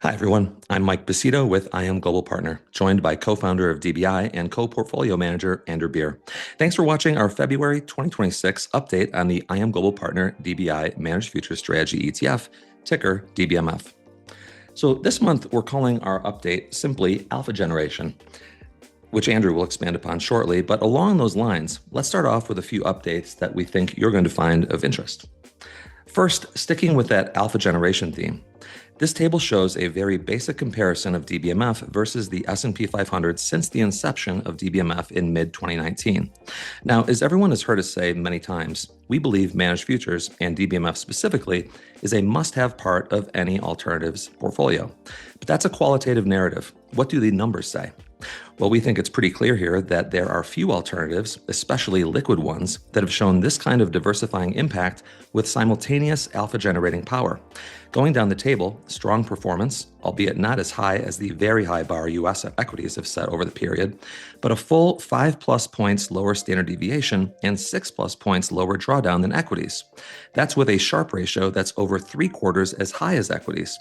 Hi, everyone. I'm Mike Bassito with IM Global Partner, joined by co-founder of DBI and co-portfolio manager Andrew Beer. Thanks for watching our February 2026 update on the IM Global Partner DBI Managed Futures Strategy ETF, ticker DBMF. So this month, we're calling our update simply Alpha Generation, which Andrew will expand upon shortly. But along those lines, let's start off with a few updates that we think you're going to find of interest. First, sticking with that alpha generation theme, this table shows a very basic comparison of DBMF versus the S&P 500 since the inception of DBMF in mid-2019. Now, as everyone has heard us say many times, we believe managed futures, and DBMF specifically, is a must-have part of any alternatives portfolio. But that's a qualitative narrative. What do the numbers say? Well, we think it's pretty clear here that there are few alternatives, especially liquid ones, that have shown this kind of diversifying impact with simultaneous alpha generating power. Going down the table, strong performance, albeit not as high as the very high bar US equities have set over the period, but a full 5+ points lower standard deviation and 6+ points lower drawdown than equities. That's with a Sharpe ratio that's over 3/4 as high as equities.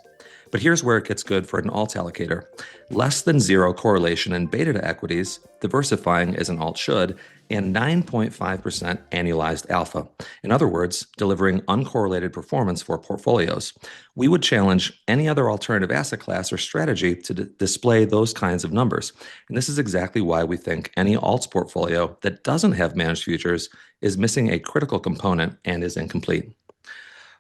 But here's where it gets good for an alt allocator. Less than zero correlation in beta to equities, diversifying as an alt should, and 9.5% annualized alpha. In other words, delivering uncorrelated performance for portfolios. We would challenge any other alternative asset class or strategy to display those kinds of numbers. And this is exactly why we think any alts portfolio that doesn't have managed futures is missing a critical component and is incomplete.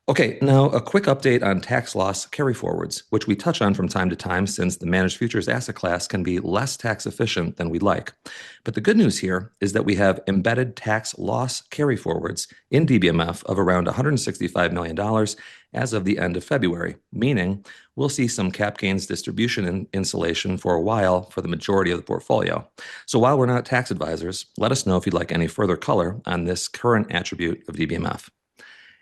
Okay, now a quick update on tax loss carryforwards, which we touch on from time to time since the managed futures asset class can be less tax efficient than we'd like. But the good news here is that we have embedded tax loss carryforwards in DBMF of around $165 million as of the end of February, meaning we'll see some cap gains distribution insulation for a while for the majority of the portfolio. So while we're not tax advisors, let us know if you'd like any further color on this current attribute of DBMF.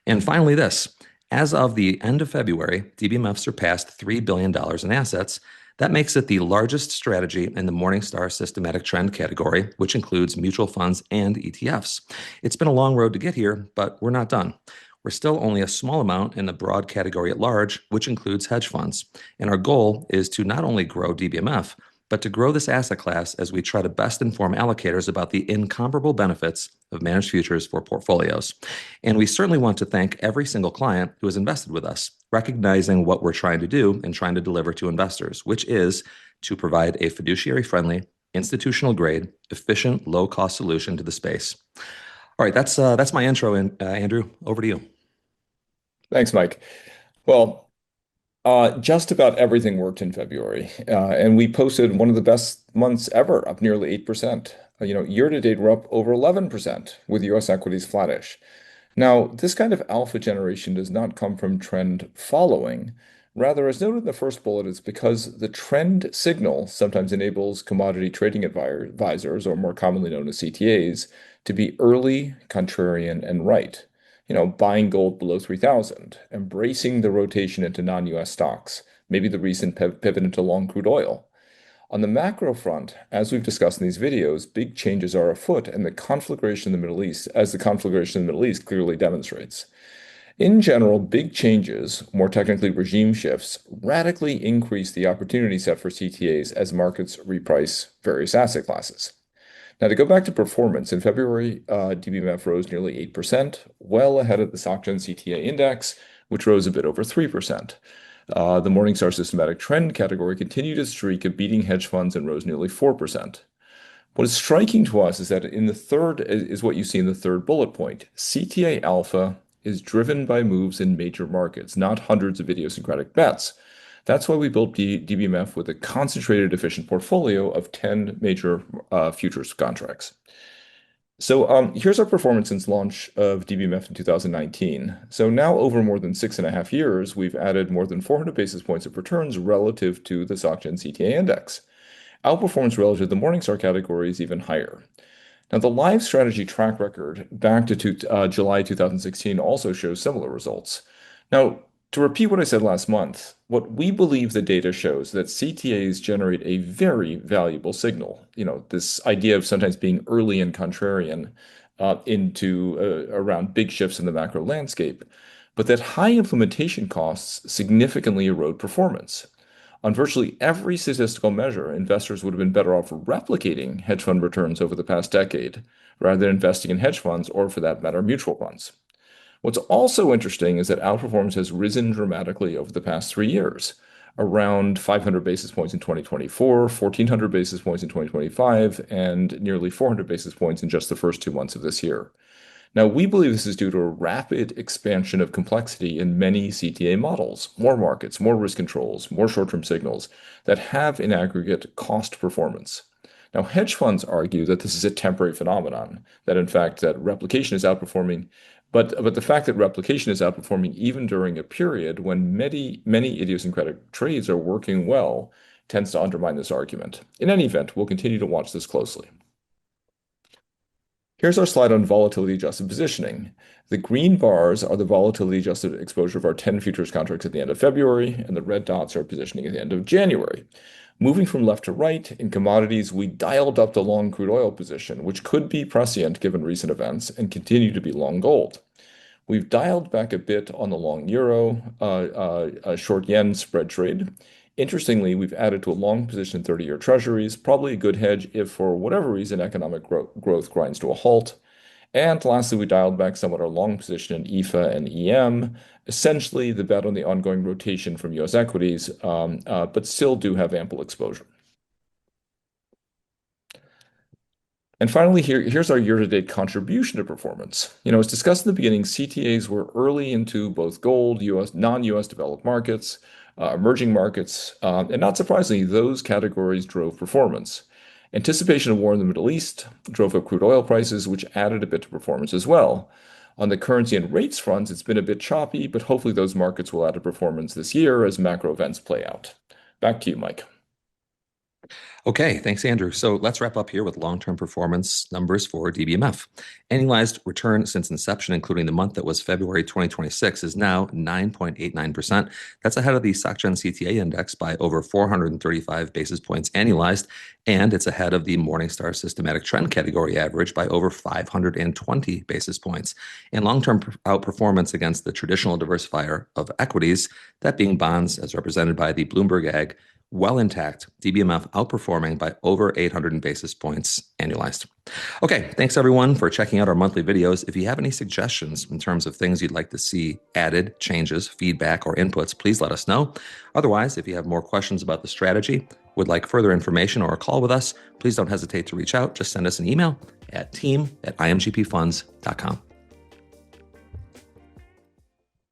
And finally, this. As of the end of February, DBMF surpassed $3 billion in assets. That makes it the largest strategy in the Morningstar systematic trend category, which includes mutual funds and ETFs. It's been a long road to get here, but we're not done. We're still only a small amount in the broad category at large, which includes hedge funds. And our goal is to not only grow DBMF, but to grow this asset class as we try to best inform allocators about the incomparable benefits of managed futures for portfolios. And we certainly want to thank every single client who has invested with us, recognizing what we're trying to do and trying to deliver to investors, which is to provide a fiduciary-friendly, institutional-grade, efficient, low-cost solution to the space. All right, that's my intro, and Andrew, over to you. Thanks, Mike. Well, just about everything worked in February, and we posted one of the best months ever, up nearly 8%. Year to date, we're up over 11% with US equities flattish. Now, this kind of alpha generation does not come from trend following. Rather, as noted in the first bullet, it's because the trend signal sometimes enables commodity trading advisors, or more commonly known as CTAs, to be early, contrarian, and right. Buying gold below 3,000, embracing the rotation into non-US stocks, maybe the recent pivot into long crude oil. On the macro front, as we've discussed in these videos, big changes are afoot, and the conflagration in the Middle East, clearly demonstrates. In general, big changes, more technically regime shifts, radically increase the opportunity set for CTAs as markets reprice various asset classes. Now, to go back to performance, in February, DBMF rose nearly 8%, well ahead of the SocGen CTA index, which rose a bit over 3%. The Morningstar systematic trend category continued its streak of beating hedge funds and rose nearly 4%. What is striking to us is that is what you see in the third bullet point. CTA alpha is driven by moves in major markets, not hundreds of idiosyncratic bets. That's why we built DBMF with a concentrated, efficient portfolio of 10 major futures contracts. So here's our performance since launch of DBMF in 2019. So now over more than 6.5 years, we've added more than 400 basis points of returns relative to the SocGen CTA index. Outperformance relative to the Morningstar category is even higher. Now, the live strategy track record back to July 2016 also shows similar results. Now, to repeat what I said last month, what we believe the data shows that CTAs generate a very valuable signal. This idea of sometimes being early and contrarian around big shifts in the macro landscape, but that high implementation costs significantly erode performance. On virtually every statistical measure, investors would have been better off replicating hedge fund returns over the past decade rather than investing in hedge funds or, for that matter, mutual funds. What's also interesting is that outperformance has risen dramatically over the past 3 years, around 500 basis points in 2024, 1,400 basis points in 2025, and nearly 400 basis points in just the first 2 months of this year. Now, we believe this is due to a rapid expansion of complexity in many CTA models, more markets, more risk controls, more short-term signals that have in aggregate cost performance. Now, hedge funds argue that this is a temporary phenomenon, that in fact that replication is outperforming, but the fact that replication is outperforming even during a period when many idiosyncratic trades are working well tends to undermine this argument. In any event, we'll continue to watch this closely. Here's our slide on volatility-adjusted positioning. The green bars are the volatility-adjusted exposure of our 10 futures contracts at the end of February, and the red dots are positioning at the end of January. Moving from left to right, in commodities, we dialed up the long crude oil position, which could be prescient given recent events, and continue to be long gold. We've dialed back a bit on the long euro, short yen spread trade. Interestingly, we've added to a long position in 30-year treasuries, probably a good hedge if for whatever reason economic growth grinds to a halt. And lastly, we dialed back somewhat our long position in EFA and EM, essentially the bet on the ongoing rotation from US equities, but still do have ample exposure. And finally, here's our year-to-date contribution to performance. As discussed in the beginning, CTAs were early into both gold, US, non-US developed markets, emerging markets, and not surprisingly, those categories drove performance. Anticipation of war in the Middle East drove up crude oil prices, which added a bit to performance as well. On the currency and rates fronts, it's been a bit choppy, but hopefully those markets will add to performance this year as macro events play out. Back to you, Mike. Okay, thanks, Andrew. So let's wrap up here with long-term performance numbers for DBMF. Annualized return since inception, including the month that was February 2026, is now 9.89%. That's ahead of the SocGen CTA index by over 435 basis points annualized, and it's ahead of the Morningstar systematic trend category average by over 520 basis points. And long-term outperformance against the traditional diversifier of equities, that being bonds as represented by the Bloomberg Ag, well intact, DBMF outperforming by over 800 basis points annualized. Okay, thanks everyone for checking out our monthly videos. If you have any suggestions in terms of things you'd like to see added, changes, feedback, or inputs, please let us know. Otherwise, if you have more questions about the strategy, would like further information or a call with us, please don't hesitate to reach out. Just send us an email at team@imgpfunds.com.